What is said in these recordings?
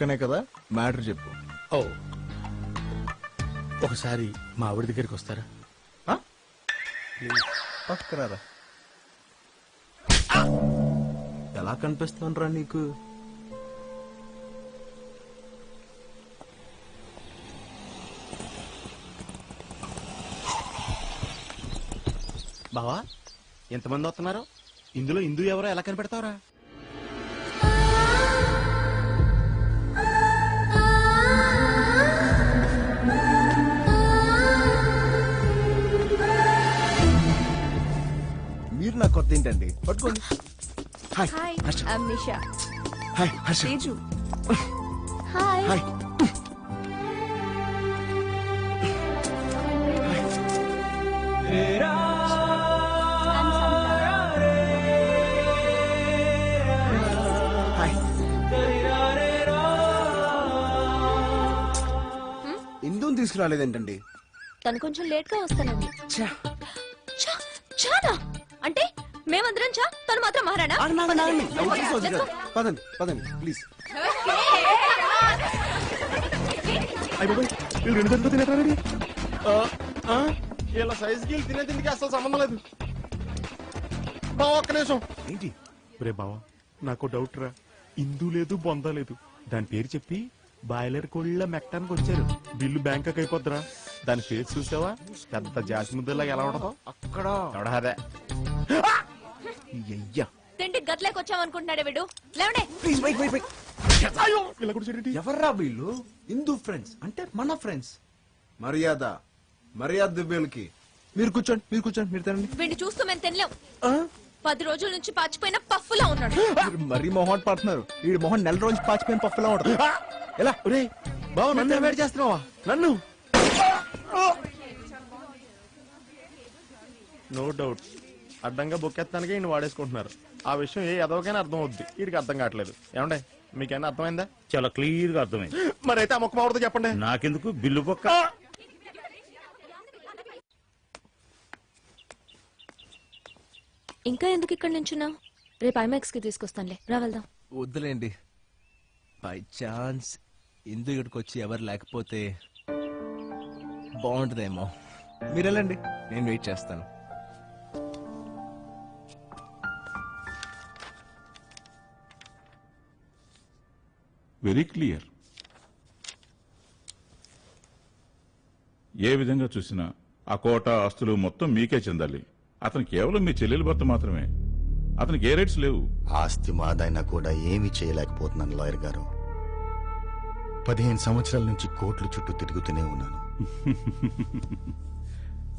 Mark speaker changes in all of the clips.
Speaker 1: పక్కనే కదా, మ్యాటర్ చెప్పు.
Speaker 2: ఓ, ఒకసారి మా ఆవిడ దగ్గరికి వస్తారా?
Speaker 1: పక్కరారా. ఎలా కనిపిస్తానరా నీకు?
Speaker 3: బావా, ఎంతమంది వస్తున్నారు? ఇందులో హిందూ ఎవరో ఎలా కనిపెడతావరా?
Speaker 1: మీరు నాకు కొత్త ఏంటండి? పట్టుకోండి. Hi
Speaker 4: hi,
Speaker 1: Harsha.
Speaker 4: I'm Nisha.
Speaker 1: Hi Harsha.
Speaker 4: Teju. Hi.
Speaker 1: Hi. Hi. ఇందుని తీసుకురాలేదేంటండి?
Speaker 4: తను కొంచెం లేట్ గా వస్తానండి.
Speaker 1: ఛా.
Speaker 4: చానా అంటే మేమందరం చా, తను మాత్రం మహారాణా.
Speaker 1: పదండి పదండి ప్లీజ్.
Speaker 3: ఇలా సైజుకి వెళ్ళి తినే తిండికి అసలు సంబంధం లేదు. బావ ఒక్క నిమిషం.
Speaker 1: ఏంటి?
Speaker 5: రే బావా, నాకు డౌట్ రా. ఇందు లేదు బొంద లేదు, దాని పేరు చెప్పి బాయిలర్ కోళ్ళ మెక్కడానికి వచ్చారు. బిల్లు బ్యాంకాక్ అయిపోద్దిరా. దాని ఫేస్ చూసావా? పెద్ద జాసి ముద్దలాగా ఎలా ఉండదు
Speaker 1: అక్కడ
Speaker 5: ఎవడా అదే.
Speaker 1: అయ్యా
Speaker 4: తిండి గట్లేకి వచ్చామనుకుంటున్నాడే వీడు. లేవండే.
Speaker 1: Please wait wait wait.
Speaker 5: ఇలా కూడా చూడండి.
Speaker 1: ఎవర్రా వీళ్ళు? హిందూ ఫ్రెండ్స్ అంటే మన ఫ్రెండ్స్. మర్యాద మర్యాద వీళ్ళకి. మీరు కూర్చోండి, మీరు కూర్చోండి, మీరు తినండి.
Speaker 4: వీడిని చూస్తూ మేము తినలేం. 10 రోజుల నుంచి పాచిపోయిన పఫ్ఫులా ఉన్నాడు.
Speaker 1: మరీ మొహం పడుతున్నారు. ఈ మొహం నెల రోజు పాచిపోయిన పప్పులా ఉండదు. ఎలా?
Speaker 3: ఒరే బావ, నన్ను అవాయిడ్ చేస్తున్నావా? నన్ను
Speaker 5: నో డౌట్ అడ్డంగా బొక్కెత్తానికే ఈయన వాడేసుకుంటున్నారు. ఆ విషయం ఏ ఎదవకైనా అర్థం అవుద్ది, వీడికి అర్థం కావట్లేదు. ఏమండే, మీకైనా అర్థమైందా?
Speaker 6: చాలా క్లియర్ గా అర్థమైంది.
Speaker 5: మరైతే ఆ మొక్క మావడతో చెప్పండి.
Speaker 6: నాకెందుకు బిల్లు పక్క.
Speaker 4: ఇంకా ఎందుకు ఇక్కడ నుంచున్నావు? రేపు ఐమాక్స్ కి తీసుకొస్తానులే, రా వెళ్దాం.
Speaker 1: వద్దులేండి. బై ఛాన్స్ ఇందు ఇక్కడికి వచ్చి ఎవరు లేకపోతే బాగుంటుందేమో. మీరు వెళ్ళండి, నేను వెయిట్ చేస్తాను.
Speaker 7: Very clear. ఏ విధంగా చూసినా ఆ కోట ఆస్తులు మొత్తం మీకే చెందాలి. అతను కేవలం మీ చెల్లెలు భర్త మాత్రమే. అతనికి ఏ రైట్స్ లేవు.
Speaker 8: ఆస్తి మాదైనా కూడా ఏమీ చేయలేకపోతున్నాను లాయర్ గారు. 15 సంవత్సరాల నుంచి కోర్టుల చుట్టూ తిరుగుతూనే ఉన్నాను.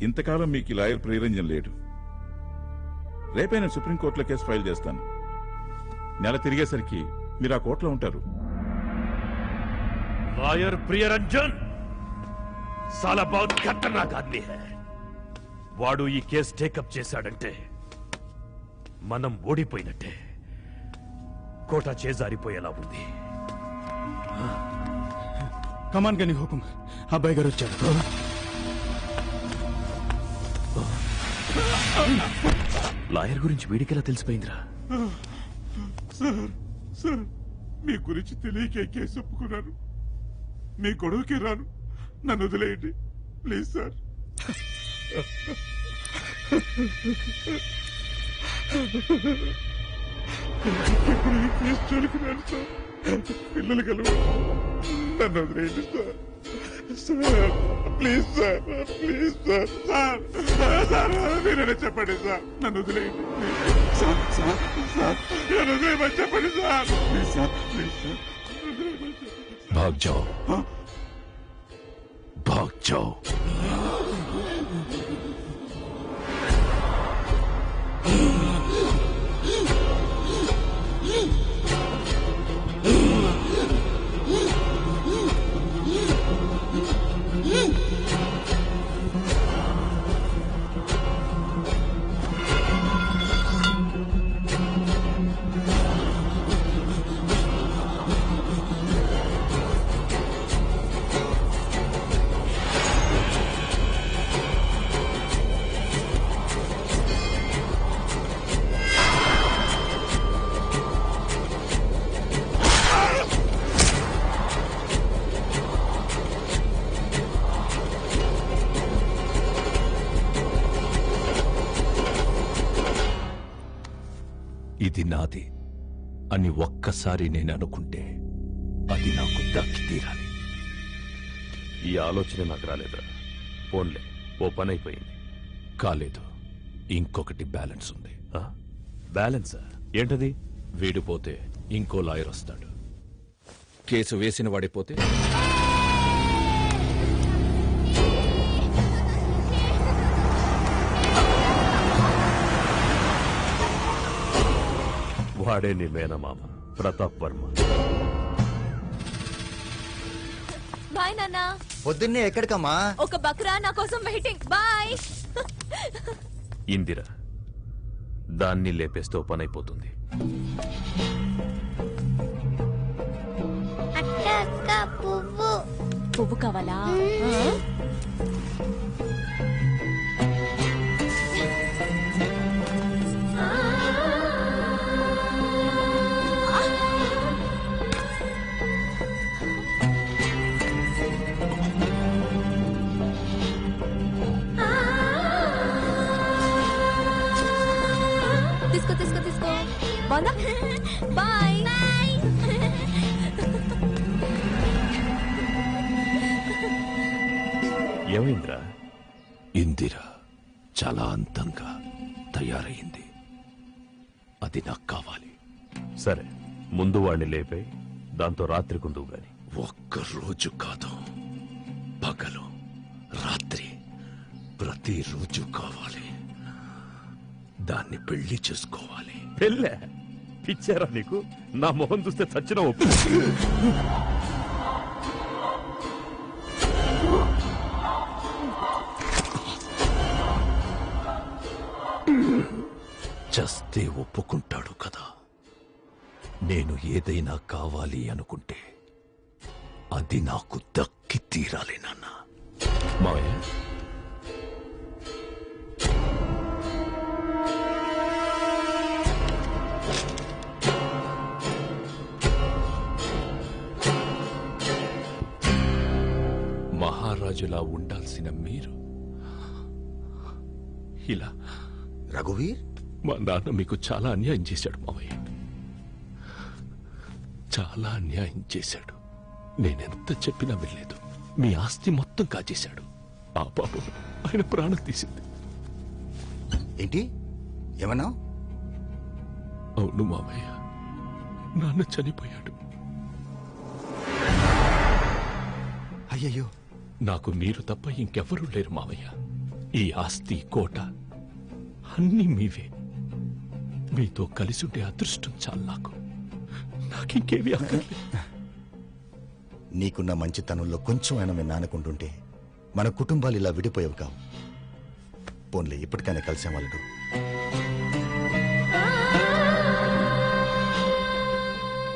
Speaker 7: ఇంతకాలం మీకు లాయర్ ప్రియరంజన్ లేడు. రేపే నేను సుప్రీంకోర్టులో కేసు ఫైల్ చేస్తాను. నెల తిరిగేసరికి మీరు ఆ కోర్టులో ఉంటారు.
Speaker 6: లాయర్ ప్రియరంజన్ సాలా బహుత్ ఖతర్నాక్ ఆద్మీ హై. వాడు ఈ కేసు టేకప్ చేశాడంటే మనం ఓడిపోయినట్టే. కోట చేజారిపోయేలా ఉంది.
Speaker 5: కమాన్ గని హుకుం. అబ్బాయి గారు వచ్చారు.
Speaker 6: లాయర్ గురించి వీడికెలా తెలిసిపోయిందిరా?
Speaker 5: సార్, మీ గురించి తెలియకే కేసు ఒప్పుకున్నాను. మీ గొడవకి రాను, నన్ను వదిలేయండి ప్లీజ్ సార్. ఇప్పుడు ఈ కేసు చదువుకున్నాను సార్. పిల్లలు కలవు, నన్ను వదిలేయండి sir. Sir please sir, please sir. Sir sir మీరైనా చెప్పండి సార్, నన్ను వదిలేయండి సార్. సార్ సార్ నన్ను వదిలేయమని చెప్పండి sir. Please sir, please sir.
Speaker 6: भाग जाओ, भाग जाओ. నాది అని ఒక్కసారి నేను అనుకుంటే అది నాకు దక్కి తీరాలి.
Speaker 2: ఈ ఆలోచన నాకు రాలేదా? పోన్లే, ఓ పని అయిపోయింది.
Speaker 6: కాలేదు, ఇంకొకటి బ్యాలెన్స్ ఉంది.
Speaker 2: బ్యాలెన్సా? ఏంటది?
Speaker 6: వీడు పోతే ఇంకో లాయర్ వస్తాడు. కేసు వేసిన వాడిపోతే
Speaker 2: వాడే నీ మేనమామ ప్రతాప్ వర్మ.
Speaker 4: బాయ్ నాన్న.
Speaker 8: పొద్దున్నే ఎక్కడికమ్మా?
Speaker 4: ఒక బక్రా నా కోసం వెయిటింగ్. బాయ్.
Speaker 2: ఇందిరా, దాన్ని లేపేస్తే ఓ పని అయిపోతుంది.
Speaker 4: పువ్వు కావాలా? తీసుకో తీసుకో తీసుకో. బాగుందా? బాయ్.
Speaker 2: ఏమైందిరా?
Speaker 6: ఇందిరా చాలా అందంగా తయారయింది. అది నాకు కావాలి.
Speaker 2: సరే, ముందు వాడిని లేపే, దాంతో రాత్రి కుందువు గాని.
Speaker 6: ఒక్కరోజు కాదు, పగలు రాత్రి ప్రతిరోజు కావాలి. దాన్ని పెళ్లి చేసుకోవాలి.
Speaker 2: పెళ్ళే? పిచ్చారా నీకు? నా మొహం చూస్తే చచ్చిన ఒప్పు.
Speaker 6: చస్తే ఒప్పుకుంటాడు కదా. నేను ఏదైనా కావాలి అనుకుంటే అది నాకు దక్కి తీరాలి నాన్న.
Speaker 2: మావయ్య,
Speaker 6: మహారాజులా ఉండాల్సిన మీరు ఇలా.
Speaker 8: రఘువీర్,
Speaker 6: మా నాన్న మీకు చాలా అన్యాయం చేశాడు మావయ్య, చాలా అన్యాయం చేశాడు. నేనెంత చెప్పినా వెళ్ళలేదు. మీ ఆస్తి మొత్తం కాజేశాడు. ఆ పాపం ఆయన ప్రాణం తీసింది.
Speaker 8: ఏంటి ఏమన్నావు?
Speaker 6: అవును మావయ్య, నాన్న చనిపోయాడు.
Speaker 8: అయ్యయ్యో,
Speaker 6: నాకు మీరు తప్ప ఇంకెవ్వరూ లేరు మావయ్య. ఈ ఆస్తి కోట అన్నీ మీవే. మీతో కలిసి ఉండే అదృష్టం చాలు నాకు. నాకింకేవి అక్కర్లేదు.
Speaker 8: నీకున్న మంచితనంలో కొంచెం అయినా మీ నాన్నకుంటుంటే మన కుటుంబాలు ఇలా విడిపోయేవి కావు. పోన్లే, ఇప్పటికైనా కలిసాం వాళ్ళు.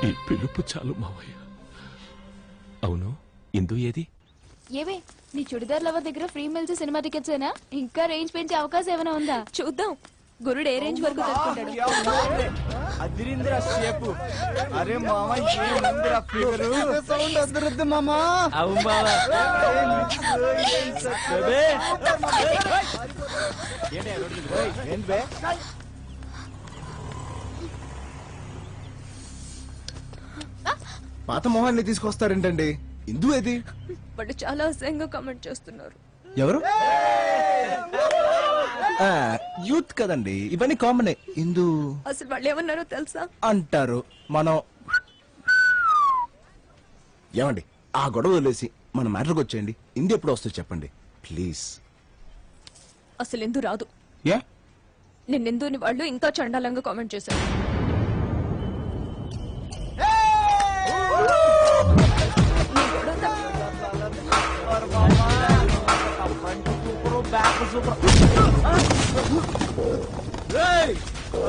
Speaker 6: ఈ పిలుపు చాలు మావయ్య. అవును, ఇందు ఏది?
Speaker 9: ఏవే, నీ చుడిదార్ లవర్ దగ్గర ఫ్రీ మిల్స్ సినిమా టికెట్స్ అయినా ఇంకా రేంజ్ పెంచే అవకాశం ఏమైనా ఉందా?
Speaker 4: చూద్దాం గురుడు ఏ రేంజ్ వరకు తట్టుకుంటాడు.
Speaker 3: అదిరింద్రా షేపు. అరే మామ, ఏంద్రా ఫిగరు? సౌండ్ అద్దరుద్దు మామా.
Speaker 2: అవును బావా.
Speaker 1: పాత మొహాన్ని తీసుకొస్తారేంటండి? ఇందు ఏది?
Speaker 4: వాళ్ళు చాలా అసహ్యంగా కామెంట్ చేస్తున్నారు.
Speaker 1: ఎవరు? యూత్ కదండి, ఇవన్నీ కామనే. ఇందు
Speaker 4: అసలు వాళ్ళు ఏమన్నారో తెలుసా?
Speaker 1: అంటారు. మనం ఏమండి, ఆ గొడవ వదిలేసి మన మ్యాటర్కి వచ్చేయండి. ఇందు ఎప్పుడు వస్తుంది చెప్పండి ప్లీజ్.
Speaker 4: అసలు ఎందు రాదు.
Speaker 1: ఏ?
Speaker 4: నిన్నెందుని వాళ్ళు ఇంకా చండాలంగా కామెంట్ చేశారు.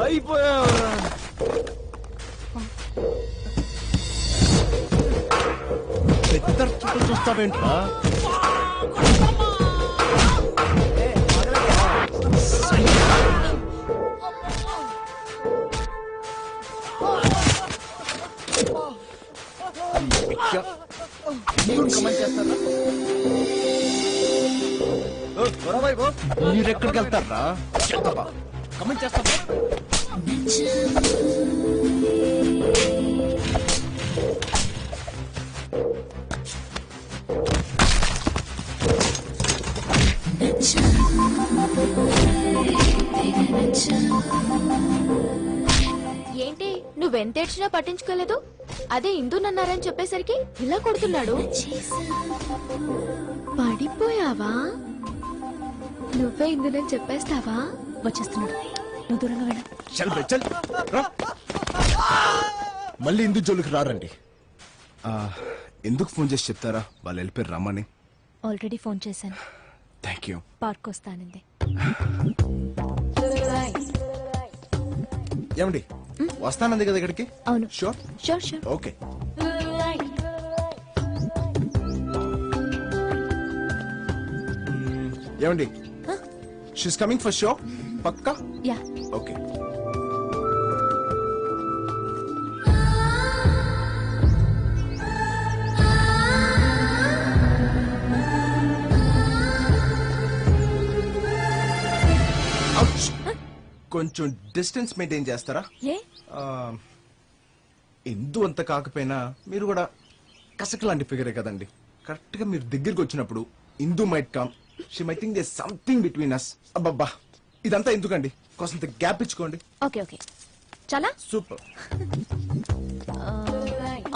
Speaker 3: అయిపోయావురా.
Speaker 1: ఇద్దరు చుట్టూ చూస్తావేంట్రా? మీరెక్కడికి వెళ్తారా? కమెంట్ చేస్తారా?
Speaker 9: ఏంటి నువ్వెంత ఏడ్చినా పట్టించుకోలేదు? అదే ఇందునన్నారని చెప్పేసరికి ఇలా కొడుతున్నాడు. పడిపోయావా? నువ్వే ఇందునని చెప్పేస్తావా?
Speaker 4: వచ్చేస్తున్నాడు, నువ్వు దూరంగా వెళ్ళ.
Speaker 1: చల్ బే, చల్ రా. మళ్ళీ ఇందు జోలికి రారండి. ఎందుకు ఫోన్ చేసి చెప్తారా వాళ్ళు వెళ్ళిపోయారు రమ్మని?
Speaker 4: ఆల్రెడీ ఫోన్ చేశాను,
Speaker 1: థ్యాంక్ యూ.
Speaker 4: పార్క్ వస్తానంది.
Speaker 1: ఏమండి వస్తానంది కదా ఇక్కడికి?
Speaker 4: అవును.
Speaker 1: Sure
Speaker 4: sure sure.
Speaker 1: ఓకే. ఏమండి షీస్ కమింగ్ ఫర్ షో పక్కా?
Speaker 4: యా.
Speaker 1: ఓకే. Ouch. కొంచెం డిస్టెన్స్ మెయింటైన్ చేస్తారా?
Speaker 4: ఏ
Speaker 1: ఎందు అంత కాకపోయినా మీరు కూడా కసక లాంటి ఫిగరే కదండి. కరెక్ట్ గా మీరు దగ్గరికి వచ్చినప్పుడు Indu might come, she may think there something between us. అబ్బబ్బా ఇదంతా ఎందుకండి, కొంత గ్యాప్ ఇచ్చుకోండి.
Speaker 4: ఓకే ఓకే, చాలా
Speaker 1: సూపర్.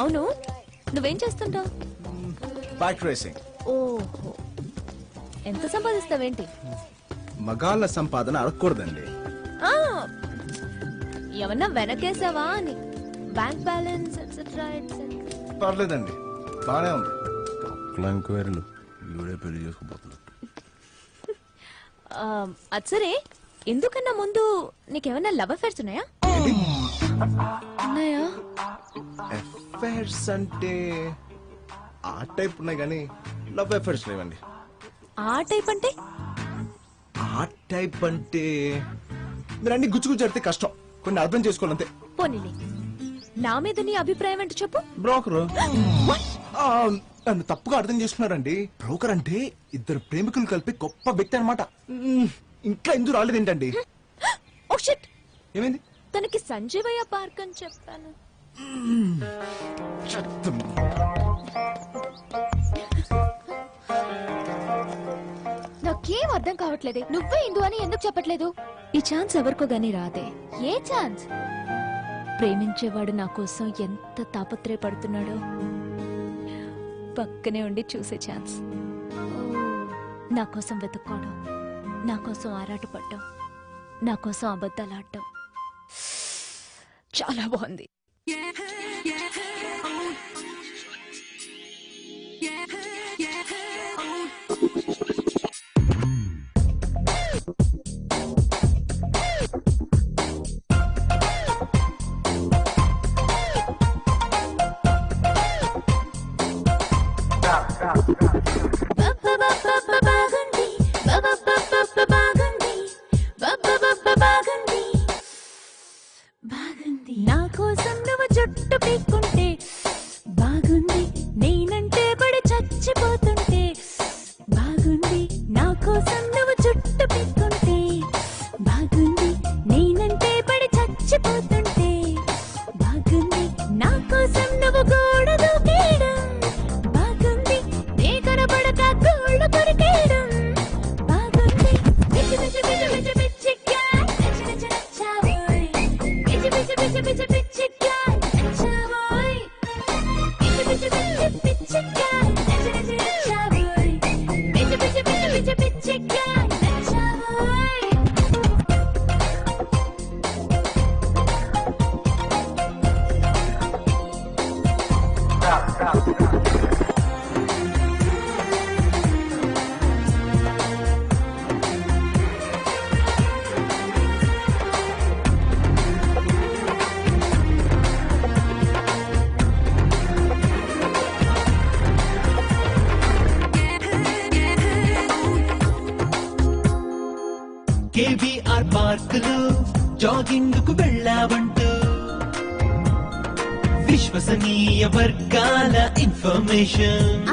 Speaker 4: అవును, నువ్వేం చేస్తుంటావు?
Speaker 1: Bike racing.
Speaker 4: ఓహో, ఎంత సంపాదిస్తావేంటి?
Speaker 1: మగాళ్ళ సంపాదన అడగకూడదండి.
Speaker 4: ఆ, ఏమన్నా వెనకేసావా అని? Bank balance etcetera etcetera.
Speaker 1: పర్లేదండి, బానే ఉంది. ఎంక్వైరీలు ఈవిడే పెళ్లి చేసుకోబోతున్నట్టు.
Speaker 4: అది సరే, ఎందుకన్నా ముందు నీకేమన్నా లవ్ అఫేర్స్ ఉన్నాయా?
Speaker 9: ఉన్నాయా?
Speaker 1: అఫైర్స్ అంటే ఆ టైప్ ఉన్నాయి కానీ లవ్ అఫైర్స్ లేవండి.
Speaker 4: ఆ టైప్ అంటే?
Speaker 1: ఆ టైప్ అంటే మీరు అన్ని గుచ్చి గుచ్చి అడితే కష్టం, కొన్ని అర్థం చేసుకోవాలంతే.
Speaker 4: పోనీలే, నా మీద నీ అభిప్రాయం అంటే చెప్పు.
Speaker 1: బ్రోకరు నన్ను తప్పుగా అర్థం చేసుకున్నారండి. బ్రోకర్ అంటే ఇద్దరు ప్రేమికులు కలిపి గొప్ప వ్యక్తి అనమాట. ఇంకా ఎందుకు రాలేదేంటండి?
Speaker 4: ఓ షిట్,
Speaker 1: ఏమైంది?
Speaker 4: తనకి సంజీవయ్య పార్క్ అని చెప్పాను.
Speaker 9: నాకేం అర్థం కావట్లేదే. నువ్వే ఇందు అని ఎందుకు చెప్పట్లేదు?
Speaker 4: ఈ ఛాన్స్ ఎవరికో గానీ రాదే.
Speaker 9: ఏ ఛాన్స్?
Speaker 4: ప్రేమించేవాడు నా కోసం ఎంత తాపత్రయపడుతున్నాడో పక్కనే ఉండి చూసే ఛాన్స్. నా కోసం వెతుక్కోవడం, నా కోసం ఆరాటపడ్డం, నా కోసం అబద్ధాలాడటం చాలా బాగుంది.
Speaker 10: నా కోసం నువ్వు జుట్టు పీక్కుంటే బాగుంది, నేనంటే పడి చచ్చిపోతుంటే బాగుంది. నా కోసం నువ్వు జుట్టు పీక్కుంటే బాగుంది, నేనంటే పడి చచ్చిపోతుంటే బాగుంది. నా కోసం నువ్వు గోడ దూకేయడం బాగుంది, నే కనబడక గోళ్ళ కొరికేయడం బాగుంది. పిచ్చి పిచ్చి పిచ్చి పిచ్చి పిచ్చిగా నచ్చి నచ్చి నచ్చావోయ్, పిచ్చి పిచ్చి పిచ్చి పిచ్చి పిచ్చిగా నచ్చావోయ్, పిచ్చి పిచ్చి పిచ్చి పిచ్చిగా నచ్చి నచ్చి నచ్చావోయ్, పిచ్చి పిచ్చి పిచ్చి పిచ్చి పిచ్చిగా నచ్చావోయ్.
Speaker 11: కేబీఆర్ పార్క్ లో జాగింగ్ కు వెళ్ళావంటూ విశ్వసనీయ వర్గాల ఇన్ఫర్మేషన్